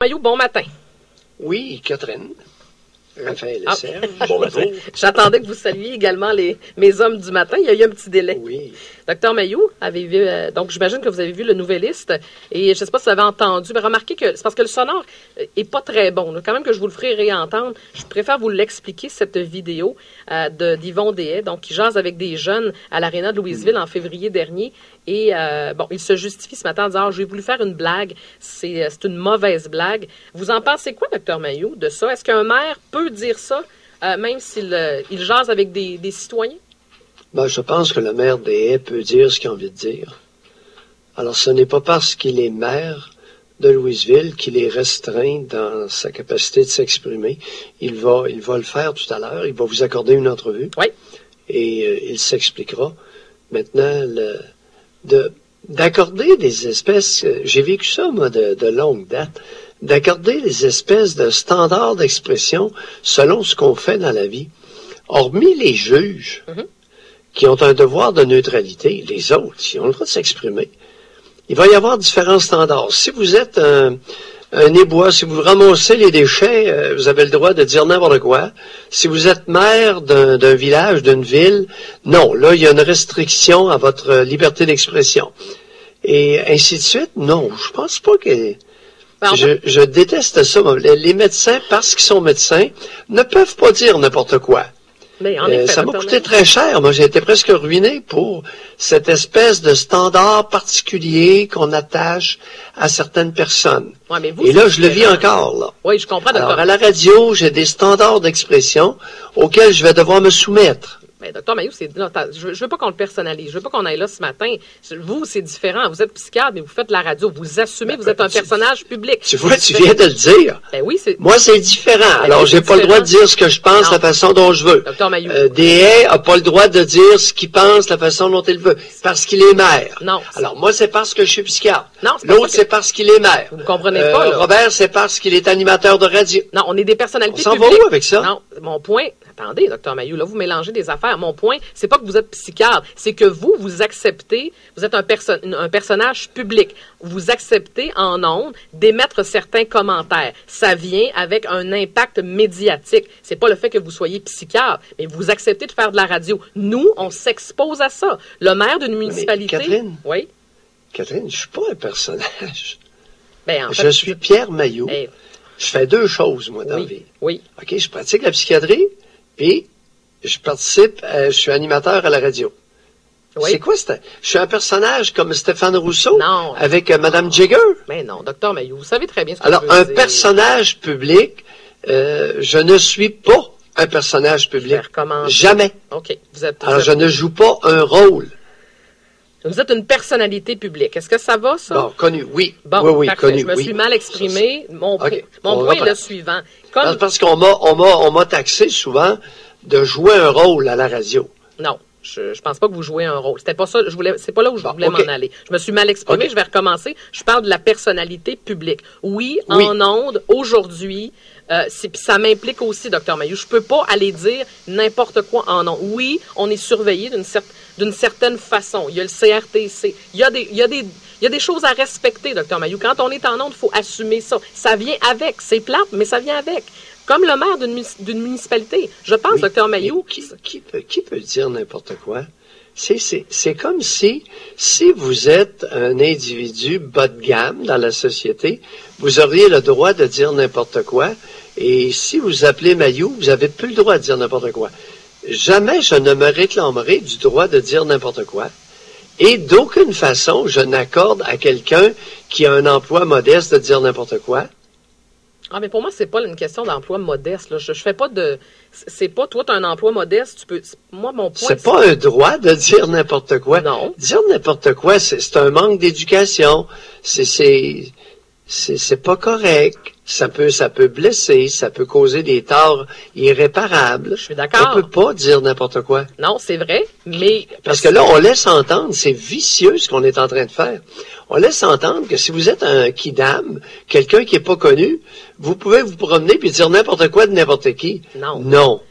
Maillot, bon matin. Oui, Catherine. Raphaël et Serge. Bon matin. J'attendais que vous saluiez également mes hommes du matin. Il y a eu un petit délai. Oui. Docteur Maillot, donc j'imagine que vous avez vu le Nouvelliste et je ne sais pas si vous avez entendu, mais remarquez que c'est parce que le sonore est pas très bon. Quand même que je vous le ferai réentendre, je préfère vous l'expliquer, cette vidéo d'Yvon Dehaye, donc qui jase avec des jeunes à l'Aréna de Louisville en février dernier. Et il se justifie ce matin en disant « j'ai voulu faire une blague, c'est une mauvaise blague ». Vous en pensez quoi, Docteur Maillot, de ça? Est-ce qu'un maire peut dire ça, même s'il jase avec des citoyens? Ben, je pense que le maire Dehaye peut dire ce qu'il a envie de dire. Alors, ce n'est pas parce qu'il est maire de Louisville qu'il est restreint dans sa capacité de s'exprimer. Il va le faire tout à l'heure. Il va vous accorder une entrevue. Oui. Et il s'expliquera. Maintenant, d'accorder des espèces, j'ai vécu ça, moi, de longue date, d'accorder des espèces de standards d'expression selon ce qu'on fait dans la vie. Hormis les juges, qui ont un devoir de neutralité, les autres, ils ont le droit de s'exprimer. Il va y avoir différents standards. Si vous êtes un ébois, si vous ramassez les déchets, vous avez le droit de dire n'importe quoi. Si vous êtes maire d'un village, d'une ville, non, là, il y a une restriction à votre liberté d'expression. Et ainsi de suite, non, je pense pas que... Je déteste ça. Les médecins, parce qu'ils sont médecins, ne peuvent pas dire n'importe quoi. Mais en effet, ça m'a coûté très cher. Moi, j'ai été presque ruiné pour cette espèce de standard particulier qu'on attache à certaines personnes. Ouais, mais vous, et là, je le vis encore. Là. Oui, je comprends. Alors, à la radio, j'ai des standards d'expression auxquels je vais devoir me soumettre. Mais docteur Maillot, je veux pas qu'on le personnalise. Je veux pas qu'on aille là ce matin. Vous, c'est différent. Vous êtes psychiatre, mais vous faites la radio. Vous assumez, vous êtes un personnage public. Tu vois, tu viens de le dire. Ben oui, moi, c'est différent. Alors, j'ai pas le droit de dire ce que je pense, la façon dont je veux. Docteur Maillot. Dehaye a pas le droit de dire ce qu'il pense, la façon dont il veut. Parce qu'il est maire. Non. Alors, moi, c'est parce que je suis psychiatre. Non, l'autre, c'est parce qu'il est maire. Vous ne comprenez pas, là. Robert, c'est parce qu'il est animateur de radio. Non, on est des personnalités publiques. On s'en va où avec ça? Non, mon point... Attendez, docteur Maillot, là, vous mélangez des affaires. Mon point, c'est pas que vous êtes psychiatre, c'est que vous acceptez, vous êtes un personnage public. Vous acceptez en ondes d'émettre certains commentaires. Ça vient avec un impact médiatique. C'est pas le fait que vous soyez psychiatre, mais vous acceptez de faire de la radio. Nous, on s'expose à ça. Le maire d'une municipalité... Mais Catherine, oui? Catherine, je suis pas un personnage. Ben, en fait, je suis Pierre Maillot. Hey. Je fais deux choses, moi, dans la vie. Oui. OK, je pratique la psychiatrie, puis je participe, je suis animateur à la radio. Oui. C'est quoi? Je suis un personnage comme Stéphane Rousseau avec Mme Jagger. Mais non, docteur Maillot, vous savez très bien ce que Alors, je veux dire. Alors, un personnage public, je ne suis pas un personnage public. Jamais. OK. Alors, je ne joue pas un rôle. Vous êtes une personnalité publique. Est-ce que ça va, ça? Bon, connu, oui. Bon, oui, parfait. Connu, je me suis mal exprimé. Mon point est le suivant. Parce qu'on m'a taxé souvent de jouer un rôle à la radio. Non. Je pense pas que vous jouez un rôle. C'était pas ça. C'est pas là où je voulais m'en aller. Je me suis mal exprimé. Je vais recommencer. Je parle de la personnalité publique. Oui. En ondes, aujourd'hui, ça m'implique aussi, docteur Maillot. Je peux pas aller dire n'importe quoi en ondes. Oui, on est surveillé d'une certaine façon. Il y a le CRTC. Il y a des choses à respecter, docteur Maillot. Quand on est en ondes, il faut assumer ça. Ça vient avec. C'est plate, mais ça vient avec. Comme le maire d'une municipalité. Je pense, docteur Maillot... Qui peut dire n'importe quoi? C'est comme si vous êtes un individu bas de gamme dans la société, vous auriez le droit de dire n'importe quoi, et si vous appelez Maillot, vous n'avez plus le droit de dire n'importe quoi. Jamais je ne me réclamerai du droit de dire n'importe quoi, et d'aucune façon je n'accorde à quelqu'un qui a un emploi modeste de dire n'importe quoi. Ah, mais pour moi, c'est pas une question d'emploi modeste, là. Je fais pas de... C'est pas, toi, tu as un emploi modeste, tu peux... Moi, mon point... C'est pas un droit de dire n'importe quoi. Non. Dire n'importe quoi, c'est un manque d'éducation. C'est pas correct. Ça peut blesser, ça peut causer des torts irréparables. Je suis d'accord. On peut pas dire n'importe quoi. Non, c'est vrai, mais... Parce que là, on laisse entendre, c'est vicieux ce qu'on est en train de faire. On laisse entendre que si vous êtes un kidam, quelqu'un qui est pas connu, vous pouvez vous promener puis dire n'importe quoi de n'importe qui. Non. Non.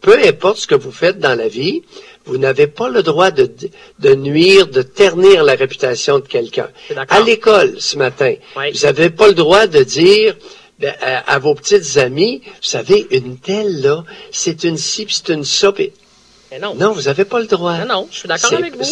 Peu importe ce que vous faites dans la vie, Vous n'avez pas le droit de nuire, de ternir la réputation de quelqu'un. À l'école, ce matin, vous n'avez pas le droit de dire à vos petites amies, vous savez, une telle, là, c'est une ci, puis c'est une ça, puis... Non, vous n'avez pas le droit. Non, je suis d'accord avec vous.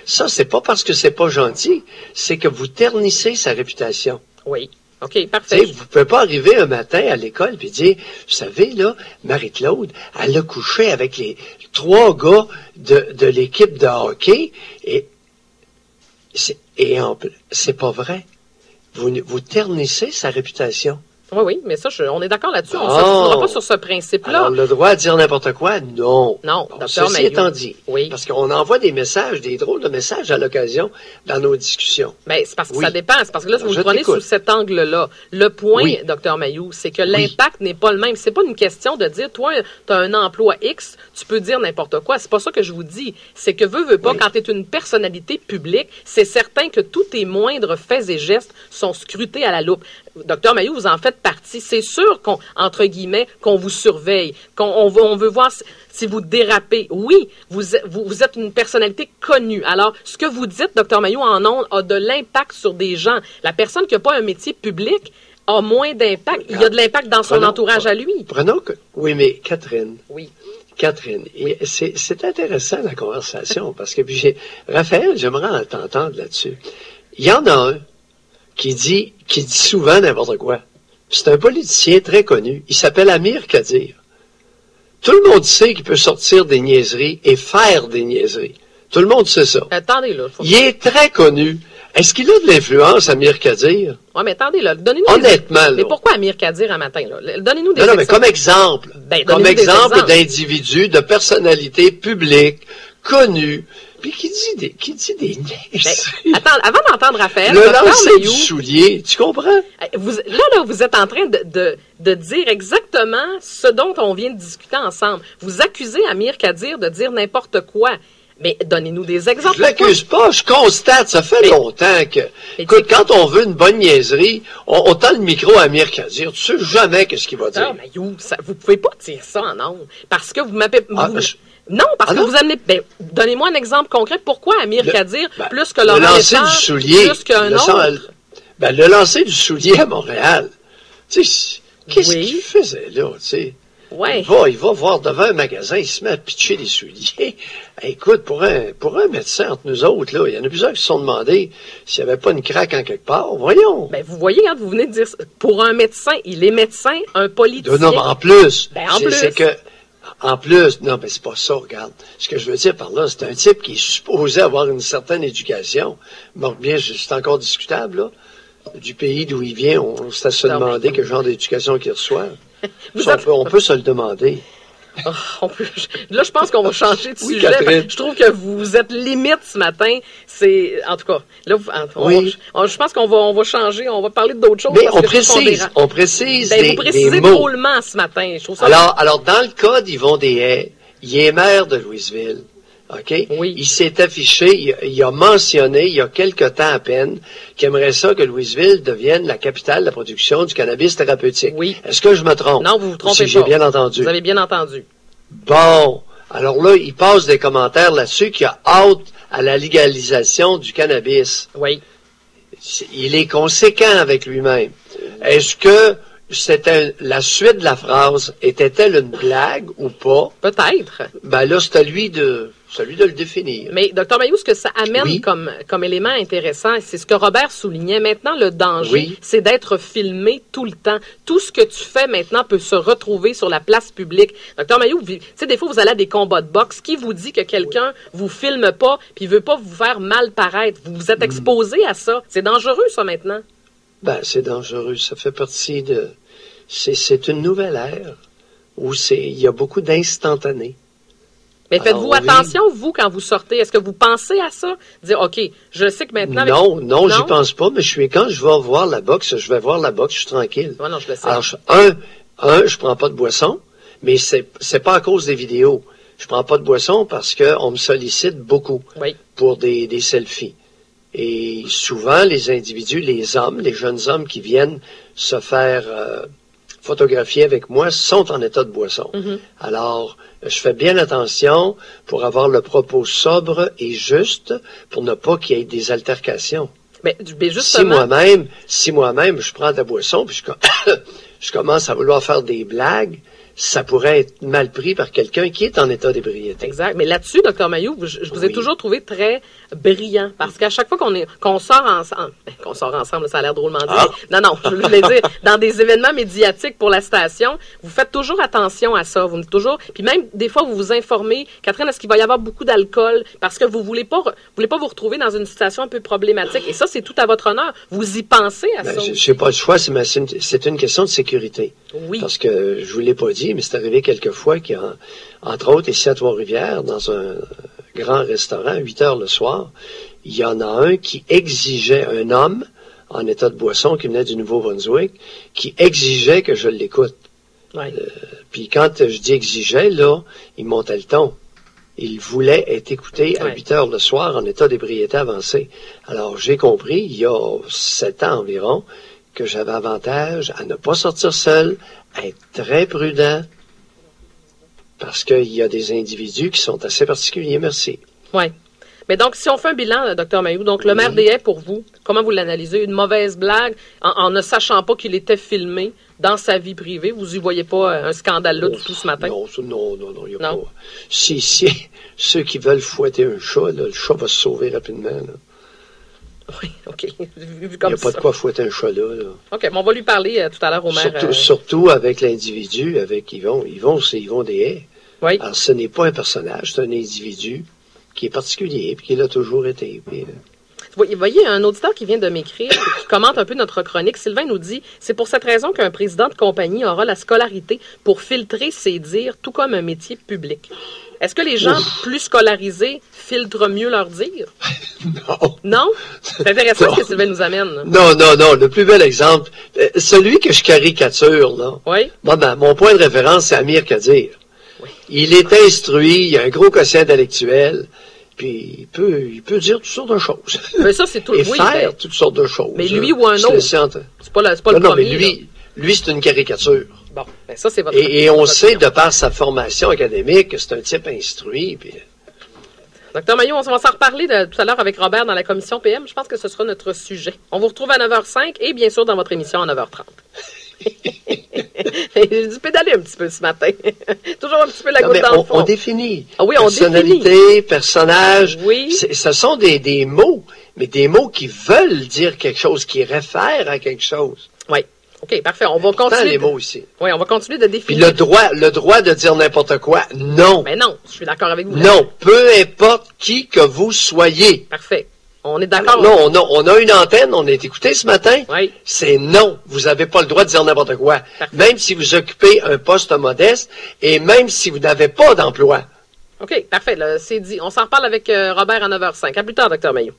Ça, c'est pas parce que c'est pas gentil, c'est que vous ternissez sa réputation. Oui. OK, parfait. Vous ne pouvez pas arriver un matin à l'école et dire, vous savez, là, Marie-Claude, elle a couché avec les 3 gars de l'équipe de hockey et c'est pas vrai. Vous ternissez sa réputation. Oui, mais ça, on est d'accord là-dessus. On ne s'en pas sur ce principe-là. Alors, le droit de dire n'importe quoi, non. Non, bon, ceci étant dit, parce qu'on envoie des messages, des drôles de messages à l'occasion dans nos discussions. Mais c'est parce que ça dépend. C'est parce que là, vous le prenez sous cet angle-là. Le point, Dr Mailloux, c'est que l'impact n'est pas le même. C'est pas une question de dire, toi, tu as un emploi X, tu peux dire n'importe quoi. C'est pas ça que je vous dis. C'est que veux pas, quand tu es une personnalité publique, c'est certain que tous tes moindres faits et gestes sont scrutés à la loupe. Docteur Mailloux, vous en faites partie. C'est sûr entre guillemets, qu'on vous surveille, on veut voir si vous dérapez. Oui, vous êtes une personnalité connue. Alors, ce que vous dites, Docteur Mailloux, en ondes, a de l'impact sur des gens. La personne qui n'a pas un métier public a moins d'impact. Il y a de l'impact dans son entourage à lui. Oui, mais Catherine. Oui. Catherine, c'est intéressant la conversation, parce que Raphaël, j'aimerais t'entendre là-dessus. Il y en a un qui dit souvent n'importe quoi. C'est un politicien très connu. Il s'appelle Amir Kadir. Tout le monde sait qu'il peut sortir des niaiseries et faire des niaiseries. Tout le monde sait ça. Attendez, là. Il est très connu. Est-ce qu'il a de l'influence, Amir Kadir? Oui, mais attendez, là. Donnez-nous honnêtement, mais pourquoi Amir Kadir un matin, là? Donnez-nous des exemples. Non, mais comme exemple. Comme exemple d'individu, de personnalité publique, connue, puis qui dit des niaiseries. Attends, avant d'entendre Raphaël, le lancer du soulier, tu comprends? Vous êtes en train de dire exactement ce dont on vient de discuter ensemble. Vous accusez Amir Kadir de dire n'importe quoi. Mais donnez-nous des exemples. Je l'accuse pas, je constate, ça fait longtemps que... Écoute, quand on veut une bonne niaiserie, on tend le micro à Amir Kadir, tu sais jamais qu'est-ce qu'il va dire. Non, mais vous pouvez pas dire ça en ondes, parce que vous m'avez... Non, parce que vous amenez... donnez-moi un exemple concret. Pourquoi Amir Kadir, plus que Laurent Létard, plus qu'un autre? Le lancer du soulier à Montréal. Tu sais, qu'est-ce qu'il faisait là, tu sais? Ouais. Il va voir devant un magasin, il se met à pitcher des souliers. Écoute, pour un médecin entre nous autres, là, il y en a plusieurs qui se sont demandé s'il n'y avait pas une craque en quelque part. Voyons. Vous voyez, quand vous venez de dire, pour un médecin, il est médecin, un politicien. Non, mais en plus. C'est que, en plus, non, mais c'est pas ça, regarde. Ce que je veux dire par là, c'est un type qui est supposé avoir une certaine éducation. Bon, bien, c'est encore discutable, là. Du pays d'où il vient, c'est à se demander quel genre d'éducation qu'il reçoit. On peut se le demander. Là, je pense qu'on va changer de sujet. Je trouve que vous êtes limite ce matin. En tout cas, là, je pense qu'on va changer. On va parler d'autres choses. Mais on précise vous précisez drôlement ce matin. Je trouve ça alors, dans le code Yvon Deshaies, il est maire de Louisville. OK? Oui. Il s'est affiché, il a mentionné, il y a quelque temps à peine, qu'il aimerait ça que Louisville devienne la capitale de la production du cannabis thérapeutique. Oui. Est-ce que je me trompe? Non, vous vous trompez pas. J'ai bien entendu. Vous avez bien entendu. Bon. Alors là, il passe des commentaires là-dessus qui a hâte à la légalisation du cannabis. Oui. Il est conséquent avec lui-même. Est-ce que la suite de la phrase, était-elle une blague ou pas? Peut-être. Là, c'est à lui de le définir. Mais, Dr Mailloux, ce que ça amène comme élément intéressant, c'est ce que Robert soulignait. Maintenant, le danger, c'est d'être filmé tout le temps. Tout ce que tu fais maintenant peut se retrouver sur la place publique. Dr Mailloux, tu sais, des fois, vous allez à des combats de boxe. Qui vous dit que quelqu'un vous filme pas puis veut pas vous faire mal paraître? Vous êtes exposé à ça. C'est dangereux, ça, maintenant. C'est dangereux. Ça fait partie de... C'est une nouvelle ère où il y a beaucoup d'instantanés. Mais faites-vous attention, vous, quand vous sortez? Est-ce que vous pensez à ça? Dire, OK, je sais que maintenant... Non, j'y pense pas, mais quand je vais voir la boxe, je suis tranquille. Non, je le sais. Alors, je prends pas de boisson, mais c'est pas à cause des vidéos. Je prends pas de boisson parce qu'on me sollicite beaucoup pour des selfies. Et souvent, les individus, les jeunes hommes qui viennent se faire photographiés avec moi sont en état de boisson. Alors, je fais bien attention pour avoir le propos sobre et juste pour ne pas qu'il y ait des altercations. Mais justement... Si moi-même, je prends de la boisson puis je commence à vouloir faire des blagues, ça pourrait être mal pris par quelqu'un qui est en état d'ébriété. Exact. Mais là-dessus, Dr Mailloux, je vous ai toujours trouvé très brillant. Parce qu'à chaque fois qu'on sort ensemble, ça a l'air drôlement dit. Non, je voulais dire, dans des événements médiatiques pour la station, vous faites toujours attention à ça. Puis même, des fois, vous vous informez, Catherine, est-ce qu'il va y avoir beaucoup d'alcool? Parce que vous voulez pas vous retrouver dans une situation un peu problématique. Et ça, c'est tout à votre honneur. Vous y pensez à ça? J'ai pas le choix, c'est une question de sécurité. Oui. Parce que je vous l'ai pas dit, mais c'est arrivé quelques fois qu'il y a, entre autres, ici à Trois-Rivières, dans un grand restaurant, à 8 heures le soir, il y en a un qui exigeait, un homme en état de boisson qui venait du Nouveau-Brunswick, qui exigeait que je l'écoute. Ouais. Puis quand je dis exigeait, là, il montait le ton. Il voulait être écouté à 8 heures le soir en état d'ébriété avancée. Alors, j'ai compris, il y a 7 ans environ, que j'avais avantage à ne pas sortir seul, à être très prudent, parce qu'il y a des individus qui sont assez particuliers. Merci. Oui. Mais donc, si on fait un bilan, Dr Mailloux, donc le maire des Haies, pour vous, comment vous l'analysez? Une mauvaise blague, en ne sachant pas qu'il était filmé dans sa vie privée? Vous y voyez pas un scandale là du tout ce matin? Non, il n'y a pas. Si ceux qui veulent fouetter un chat, là, le chat va se sauver rapidement. Là. Oui, OK. Il n'y a pas de quoi fouetter un chat là. OK, mais on va lui parler tout à l'heure au maire. Surtout avec l'individu, avec Yvon des Haies. Oui. Alors, ce n'est pas un personnage, c'est un individu qui est particulier, puis qui l'a toujours été. Puis, Vous voyez, un auditeur qui vient de m'écrire, qui commente un peu notre chronique, Sylvain nous dit « C'est pour cette raison qu'un président de compagnie aura la scolarité pour filtrer ses dires, tout comme un métier public. » Est-ce que les gens plus scolarisés filtrent mieux leurs dires? Non. Non? C'est intéressant ce que Sylvain nous amène. Non. Le plus bel exemple, celui que je caricature, là. Oui. Mon point de référence, c'est Amir Kadir. Oui. Il est instruit, il a un gros quotient intellectuel, puis il peut dire toutes sortes de choses. Mais ça, c'est tout. Et faire toutes sortes de choses. Mais lui ou un autre. C'est pas le premier. Non, mais lui, c'est une caricature. Bon, ben ça, c'est votre... Et on sait, de par sa formation académique, que c'est un type instruit. Puis... Dr Mailloux, on va s'en reparler tout à l'heure avec Robert dans la commission PM. Je pense que ce sera notre sujet. On vous retrouve à 9h05 et bien sûr dans votre émission à 9h30. J'ai dû pédaler un petit peu ce matin. Toujours un petit peu la goutte dans le fond. On définit. Ah oui, on personnalité, personnage. Oui. Ce sont des mots, mais des mots qui veulent dire quelque chose, qui réfèrent à quelque chose. Oui. OK, parfait. On va continuer. Les mots ici. Oui, on va continuer de définir. Puis le droit de dire n'importe quoi, non. Mais non, je suis d'accord avec vous. Non, peu importe qui que vous soyez. Parfait. On est d'accord. Non, on a une antenne, on est écouté ce matin. Oui. C'est non. Vous n'avez pas le droit de dire n'importe quoi. Parfait. Même si vous occupez un poste modeste et même si vous n'avez pas d'emploi. OK, parfait. C'est dit. On s'en reparle avec Robert à 9h05. À plus tard, Dr Mailloux.